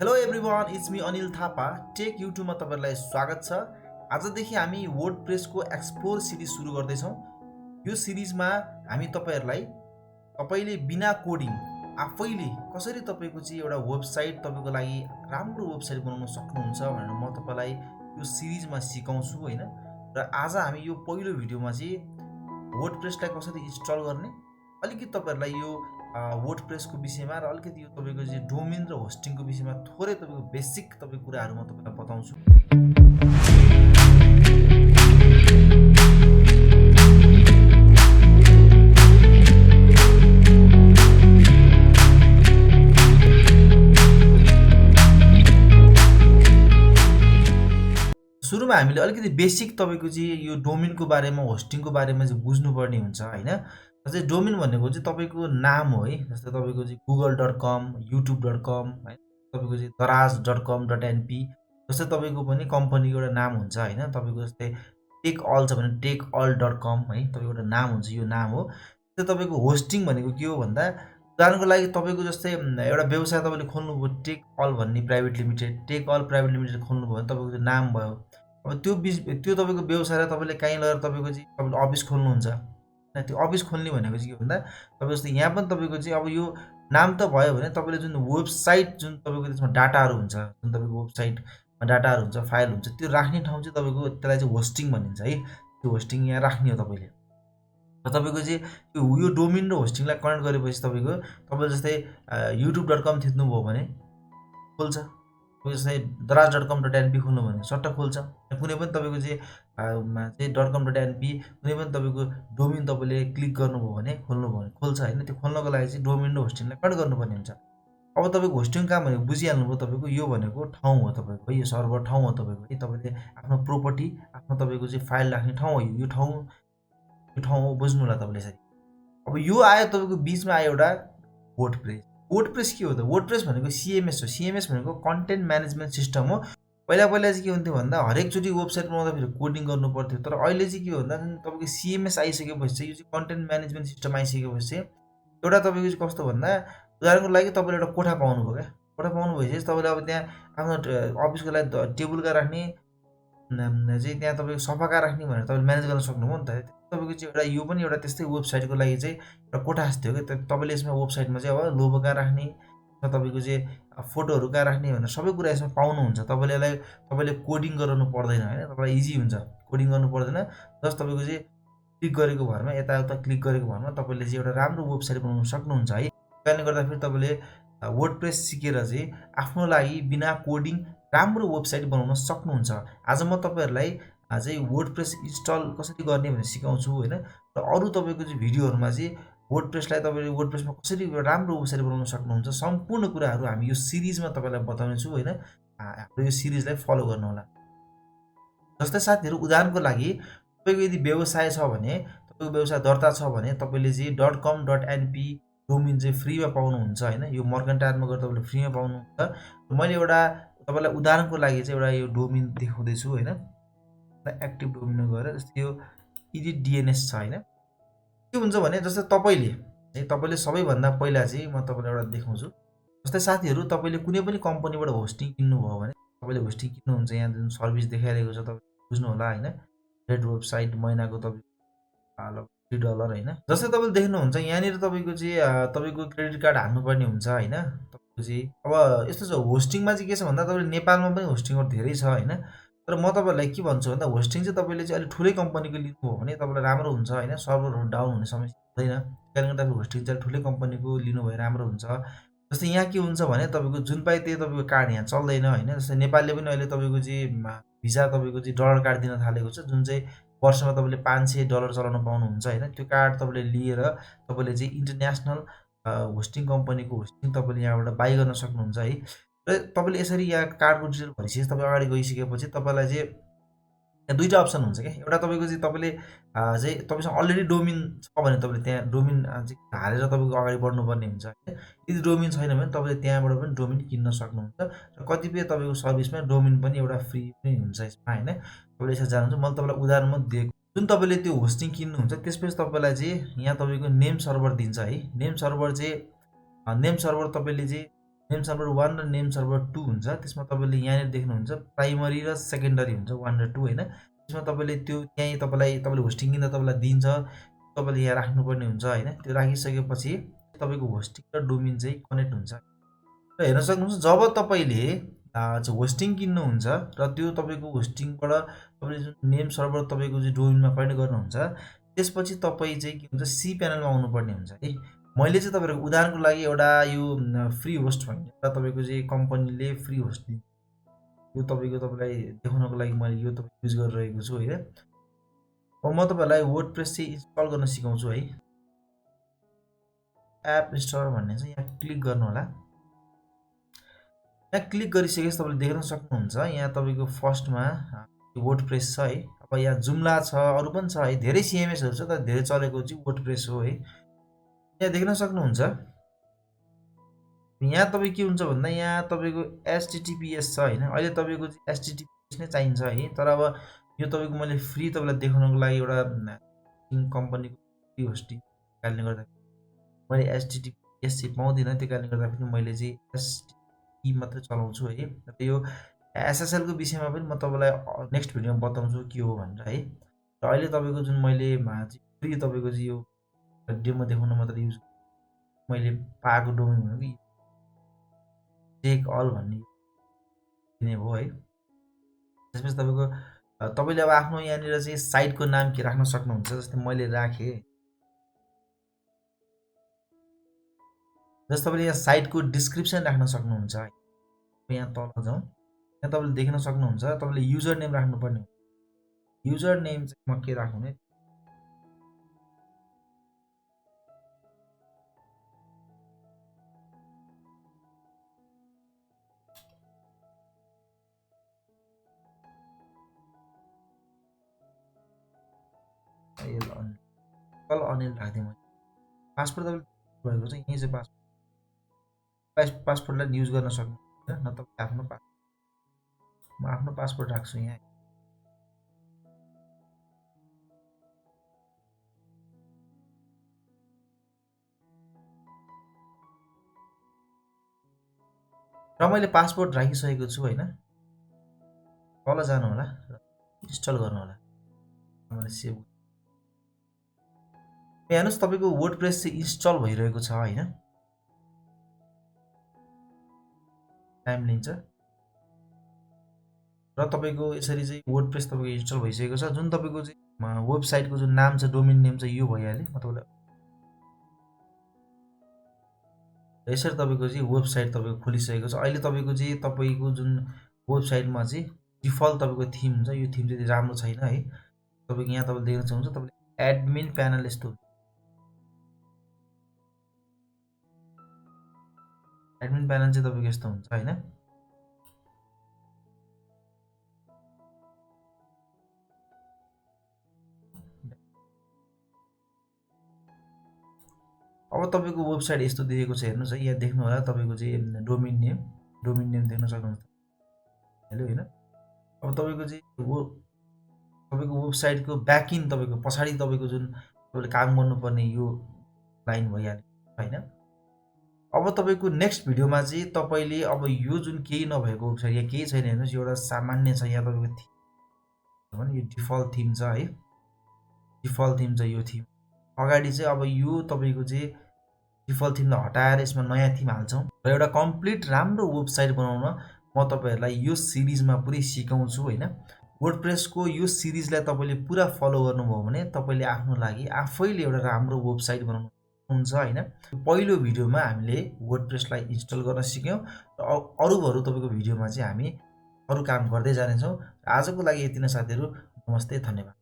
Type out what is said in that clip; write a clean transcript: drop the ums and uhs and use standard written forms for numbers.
Hello everyone, it's me Anil Thapa. Tech युट्युबमा तपाईँहरूलाई स्वागत छ। आजदेखि हामी वर्डप्रेसको एक्सप्लोर सिरिज सुरु गर्दैछौँ। यो सिरिजमा हामी तपाईँले बिना कोडिङ आफैले कसरी तपाईँको चाहिँ एउटा वेबसाइट तपाईँको लागि राम्रो वेबसाइट बनाउन सक्नुहुन्छ भनेर म तपाईँलाई यो सिरिजमा सिकाउँछु होइन। र आज हामी यो पहिलो भिडियोमा चाहिँ वर्डप्रेसलाई कसरी इन्स्टल गर्ने, अलिकति तपाईँहरूलाई यो वर्डप्रेसको विषयमा र अलिकति यो तपाईँको चाहिँ डोमेन र होस्टिङको विषयमा थोरै तपाईँको बेसिक कुराहरू म तपाईँलाई बताउँछु। सुरुमा हामीले अलिकति बेसिक तपाईँको चाहिँ यो डोमेनको बारेमा, होस्टिङको बारेमा चाहिँ बुझ्नुपर्ने हुन्छ होइन। जस्तै डोमेन भनेको चाहिँ तपाईँको नाम हो है। जस्तै तपाईँको चाहिँ google.com, youtube.com है, तपाईँको चाहिँ daraz.com.np जस्तै तपाईँको पनि कम्पनीको एउटा नाम हुन्छ होइन। तपाईँको जस्तै टेक अल छ भने टेकअल.com है, तपाईँको एउटा नाम हुन्छ, यो नाम हो। जस्तै तपाईँको होस्टिङ भनेको के हो भन्दा, उदाहरणको लागि तपाईँको जस्तै एउटा व्यवसाय तपाईँले खोल्नुभयो, टेक अल भन्ने private limited, Tech Al private limited खोल्नुभयो भने तपाईँको चाहिँ नाम भयो। अब त्यो तपाईँको व्यवसायलाई तपाईँले कहीँ लगेर तपाईँको चाहिँ तपाईँले अफिस खोल्नुहुन्छ। त्यो अफिस खोल्ने भनेको चाहिँ के भन्दा, तपाईँ जस्तै यहाँ पनि तपाईँको चाहिँ अब यो नाम त भयो भने तपाईँले जुन वेबसाइट, जुन तपाईँको त्यसमा डाटाहरू हुन्छ, जुन तपाईँको वेबसाइटमा डाटाहरू हुन्छ, फाइल हुन्छ, त्यो राख्ने ठाउँ चाहिँ तपाईँको त्यसलाई चाहिँ होस्टिङ भनिन्छ है। त्यो होस्टिङ यहाँ राख्ने हो तपाईँले। र तपाईँको चाहिँ यो डोमेन र होस्टिङलाई कनेक्ट गरेपछि तपाईँले जस्तै youtube.com थिच्नुभयो भने खोल्छ। जस्तै daraz.com.np खोल्नु भने सट्ट खोल्छ। कुनै पनि तपाईँको चाहिँ .com.np कुनै पनि तपाईँको डोमेन तपाईँले क्लिक गर्नुभयो भने खोल्छ होइन। त्यो खोल्नको लागि चाहिँ डोमेन र होस्टिङलाई कनेक्ट गर्नुपर्ने हुन्छ। अब तपाईँको होस्टिङ काम भनेको बुझिहाल्नुभयो। तपाईँको यो भनेको ठाउँ हो, तपाईँको यो सर्भर ठाउँ हो तपाईँको है। तपाईँले आफ्नो प्रोपर्टी, आफ्नो तपाईँको चाहिँ फाइल राख्ने ठाउँ हो यो ठाउँ हो, बुझ्नु होला तपाईँले यसरी। अब यो आयो तपाईँको बिचमा आयो एउटा वर्डप्रेस। वर्डप्रेस के हो त? वर्डप्रेस भनेको सिएमएस हो। सिएमएस भनेको कन्टेन्ट म्यानेजमेन्ट सिस्टम हो। पहिला चाहिँ के हुन्थ्यो भन्दा, हरेकचोटि वेबसाइट बनाउँदाखेरि कोडिङ गर्नु पर्थ्यो। तर अहिले चाहिँ के हो भन्दा, तपाईँको सिएमएस आइसकेपछि चाहिँ यो चाहिँ कन्टेन्ट म्यानेजमेन्ट सिस्टम आइसकेपछि चाहिँ एउटा तपाईँको चाहिँ कस्तो भन्दा, उदाहरणको लागि तपाईँले एउटा कोठा पाउनुभयो क्या। कोठा पाउनु भएपछि तपाईँले अब त्यहाँ आफ्नो अफिसको लागि टेबुल कहाँ राख्ने, चाहिँ त्यहाँ तपाईँको सफा कहाँ राख्ने भनेर तपाईँले म्यानेज गर्न सक्नुभयो नि त। तपाईँको चाहिँ एउटा यो पनि एउटा त्यस्तै वेबसाइटको लागि चाहिँ एउटा कोठा जस्तै हो क्या। तपाईँले यसमा वेबसाइटमा चाहिँ अब लोगो कहाँ राख्ने, तपाईँको चाहिँ फोटोहरू कहाँ राख्ने भनेर सबै कुरा यसमा पाउनुहुन्छ। तपाईँले कोडिङ गराउनु पर्दैन होइन, तपाईँलाई इजी हुन्छ, कोडिङ गर्नु पर्दैन। जस्ट तपाईँको चाहिँ क्लिक गरेको भरमा, यताउता क्लिक गरेको भरमा तपाईँले चाहिँ एउटा राम्रो वेबसाइट बनाउन सक्नुहुन्छ है। त्यसले गर्दाखेरि तपाईँले वर्डप्रेस सिकेर चाहिँ आफ्नो लागि बिना कोडिङ राम्रो वेबसाइट बनाउन सक्नुहुन्छ। आज म तपाईँहरूलाई चाहिँ वर्डप्रेस इन्स्टल कसरी गर्ने भनेर सिकाउँछु होइन। र अरू तपाईँको चाहिँ भिडियोहरूमा चाहिँ वर्डप्रेसलाई तपाईँले वर्डप्रेसमा कसरी राम्रो वेबसाइट बनाउन सक्नुहुन्छ, सम्पूर्ण कुराहरू हामी यो सिरिजमा तपाईँलाई बताउनेछु होइन। हाम्रो यो सिरिजलाई फलो गर्नु होला। जस्तै साथीहरू, उदाहरणको लागि तपाईँको यदि व्यवसाय छ भने, तपाईँको व्यवसाय दर्ता छ भने तपाईँले चाहिँ .com.np डोमेन चाहिँ फ्रीमा पाउनुहुन्छ होइन। यो मर्केन्टाइलमा गएर तपाईँले फ्रीमा पाउनुहुन्छ। मैले एउटा तपाईँलाई उदाहरणको लागि चाहिँ एउटा यो डोमेन देखाउँदैछु होइन। एक्टिभ डोमेनमा गएर जस्तै यो एडिट डिएनएस छ होइन। के हुन्छ भने, जस्तै तपाईँले सबैभन्दा पहिला चाहिँ म तपाईँलाई एउटा देखाउँछु। जस्तै साथीहरू, तपाईँले कुनै पनि कम्पनीबाट होस्टिङ किन्नुभयो भने, तपाईँले होस्टिङ किन्नुहुन्छ, यहाँ जुन सर्भिस देखाइरहेको छ तपाईँ बुझ्नु होला होइन। रेड वेबसाइट महिनाको तपाईँको $3 होइन। जस्तै तपाईँले देख्नुहुन्छ यहाँनिर तपाईँको चाहिँ तपाईँको क्रेडिट कार्ड हाल्नुपर्ने हुन्छ होइन। तपाईँको चाहिँ अब यस्तो छ, होस्टिङमा चाहिँ के छ भन्दा, तपाईँले नेपालमा पनि होस्टिङहरू धेरै छ होइन। तर म तपाईँलाई के भन्छु भन्दा, होस्टिङ चाहिँ तपाईँले चाहिँ अलिक ठुलै कम्पनीको लिनुभयो भने तपाईँलाई राम्रो हुन्छ होइन। सर्भरहरू डाउन हुने समस्या हुँदैन। त्यसले गर्दा तपाईँ होस्टिङ चाहिँ ठुलै कम्पनीको लिनुभयो राम्रो हुन्छ। जस्तै यहाँ के हुन्छ भने, तपाईँको जुन पाए त्यही तपाईँको कार्ड यहाँ चल्दैन होइन। जस्तै नेपालले पनि अहिले तपाईँको चाहिँ भिजा तपाईँको चाहिँ डलर कार्ड दिन थालेको छ, जुन चाहिँ वर्षमा तपाईँले $500 चलाउन पाउनुहुन्छ होइन। त्यो कार्ड तपाईँले लिएर तपाईँले चाहिँ इन्टरनेसनल होस्टिङ कम्पनीको होस्टिङ तपाईँले यहाँबाट बाई गर्न सक्नुहुन्छ है। र तपाईँले यसरी यहाँ कार्डको डिटेल भरिसकेपछि तपाईँ अगाडि गइसकेपछि तपाईँलाई चाहिँ यहाँ दुईवटा अप्सन हुन्छ क्या। एउटा तपाईँको चाहिँ तपाईँले चाहिँ तपाईँसँग अलरेडी डोमेन छ भने तपाईँले त्यहाँ डोमेन चाहिँ हालेर तपाईँको अगाडि बढ्नुपर्ने हुन्छ होइन। यदि डोमेन छैन भने तपाईँले त्यहाँबाट पनि डोमेन किन्न सक्नुहुन्छ। र कतिपय तपाईँको सर्भिसमा डोमेन पनि एउटा फ्री पनि हुन्छ यसमा होइन। तपाईँले यसरी जानुहुन्छ। मैले तपाईँलाई उदाहरणमा दिएको, जुन तपाईँले त्यो होस्टिङ किन्नुहुन्छ त्यसपछि तपाईँलाई चाहिँ यहाँ तपाईँको नेम सर्भर दिन्छ है। नेम सर्भर तपाईँले चाहिँ नेम सर्भर 1 र नेम सर्भर 2 हुन्छ। त्यसमा तपाईँले यहाँनिर देख्नुहुन्छ प्राइमरी र सेकेन्डरी हुन्छ 1 र 2 होइन। त्यसमा तपाईँले त्यो त्यहीँ तपाईँले होस्टिङ किन्दा तपाईँलाई दिन्छ, तपाईँले यहाँ राख्नुपर्ने हुन्छ होइन। त्यो राखिसकेपछि तपाईँको होस्टिङ र डोमिन चाहिँ कनेक्ट हुन्छ र हेर्न सक्नुहुन्छ जब तपाईँले होस्टिङ किन्नुहुन्छ र त्यो तपाईँको होस्टिङबाट तपाईँले जुन नेम सर्भर तपाईँको चाहिँ डोमिनमा कनेक्ट गर्नुहुन्छ, त्यसपछि तपाईँ चाहिँ के हुन्छ सी प्यानलमा आउनुपर्ने हुन्छ है। मैले चाहिँ तपाईँहरूको उदाहरणको लागि एउटा यो फ्री होस्ट भन्ने एउटा तपाईँको चाहिँ कम्पनीले फ्री होस्ट दिन्छ, यो तपाईँलाई देखाउनको लागि मैले यो तपाईँ युज गरिरहेको छु होइन। अब म तपाईँहरूलाई वर्डप्रेस चाहिँ इन्स्टल गर्न सिकाउँछु है। एप इन्स्टलर भन्ने चाहिँ यहाँ क्लिक गर्नु होला। यहाँ क्लिक गरिसकेपछि तपाईँले देख्न सक्नुहुन्छ यहाँ तपाईँको फर्स्टमा वर्डप्रेस छ है। अब यहाँ जुम्ला छ, अरू पनि छ है, धेरै सिएमएसहरू छ, तर धेरै चलेको चाहिँ वर्डप्रेस हो है। यहाँ देख्न सक्नुहुन्छ यहाँ तपाईँ के हुन्छ भन्दा यहाँ तपाईँको एचटिटिपिएस छ होइन। अहिले तपाईँको चाहिँ एचटिटिपिएस नै चाहिन्छ है, तर अब यो तपाईँको मैले फ्री तपाईँलाई देखाउनको लागि एउटा कम्पनीको फ्री होस्टिङ कारणले गर्दा मैले एचटिटिपिएस चाहिँ पाउँदिनँ, त्यो कारणले गर्दाखेरि मैले चाहिँ एचटिटिपी मात्रै चलाउँछु है। र यो एसएसएलको विषयमा पनि म तपाईँलाई नेक्स्ट भिडियोमा बताउँछु के हो भनेर है। र अहिले तपाईँको जुन मैले फ्री तपाईँको चाहिँ यो डेमो देखाउन मात्र युज मैले पाएको डोमेन भनेको टेक अल भन्ने दिने भयो है। त्यसपछि तपाईँले अब आफ्नो यहाँनिर चाहिँ साइटको नाम के राख्न सक्नुहुन्छ। जस्तै मैले राखेँ, जस्तो तपाईँले यहाँ साइटको डिस्क्रिप्सन राख्न सक्नुहुन्छ है। यहाँ तल जाउँ, यहाँ तपाईँले देख्न सक्नुहुन्छ तपाईँले युजर नेम राख्नुपर्ने हुन्छ। युजर नेम चाहिँ म के राख्नु है, अनिल राखिदिएँ मैले। पासपोर्ट तपाईँले भएको छ, यहीँ चाहिँ पासपोर्टलाई युज गर्न सक्नुहुन्छ न। तपाईँ आफ्नो म आफ्नो पासपोर्ट राख्छु यहाँ। र मैले पासपोर्ट राखिसकेको छु होइन। तल जानु होला र इन्स्टल गर्नु होला। मैले सेभ हेर्नुहोस् तपाईँको वर्डप्रेस चाहिँ इन्स्टल भइरहेको छ होइन। टाइम लिन्छ र तपाईँको यसरी चाहिँ वर्डप्रेस तपाईँको इन्स्टल भइसकेको छ। जुन तपाईँको चाहिँ वेबसाइटको जुन नाम छ, डोमेन नेम चाहिँ यो भइहाल्यो। म तपाईँलाई यसरी तपाईँको चाहिँ वेबसाइट तपाईँको खोलिसकेको छ। अहिले तपाईँको चाहिँ तपाईँको जुन वेबसाइटमा चाहिँ डिफल्ट तपाईँको थिम हुन्छ, यो थिम चाहिँ राम्रो छैन है। तपाईँको यहाँ तपाईँले देख्न सक्नुहुन्छ तपाईँले एडमिन प्यानल यस्तो हुन्छ। एडमिन प्यानल चाहिँ तपाईँको यस्तो हुन्छ होइन। अब तपाईँको वेबसाइट यस्तो देखेको छ हेर्नुहोस् है। यहाँ देख्नु होला तपाईँको चाहिँ डोमेन नेम देख्न सक्नुहुन्छ हेलो होइन। अब तपाईँको चाहिँ तपाईँको वेबसाइटको ब्याकइन्ड तपाईँको पछाडि तपाईँको जुन तपाईँले काम गर्नुपर्ने यो लाइन भइहाल्यो होइन। अब तपाईँको नेक्स्ट भिडियोमा चाहिँ तपाईँले अब यो जुन केही नभएको वेबसाइट यहाँ केही छैन हेर्नुहोस्, एउटा सामान्य छ यहाँ तपाईँको थिम, यो डिफल्ट थिम छ है। डिफल्ट थिम छ यो थिम। अगाडि चाहिँ अब यो तपाईँको चाहिँ डिफल्ट थिमलाई हटाएर यसमा नयाँ थिम हाल्छौँ र एउटा कम्प्लिट राम्रो वेबसाइट बनाउन म तपाईँहरूलाई यो सिरिजमा पुरै सिकाउँछु होइन। वर्डप्रेसको यो सिरिजलाई तपाईँले पुरा फलो गर्नुभयो भने तपाईँले आफ्नो लागि आफैले एउटा राम्रो वेबसाइट बनाउनु हुन्छ होइन। पहिलो भिडियोमा हामीले वर्डप्रेसलाई इन्स्टल गर्न सिक्यौँ र अरूहरू तपाईँको भिडियोमा चाहिँ हामी अरू काम गर्दै जानेछौँ। आजको लागि यति नै साथीहरू, नमस्ते, धन्यवाद।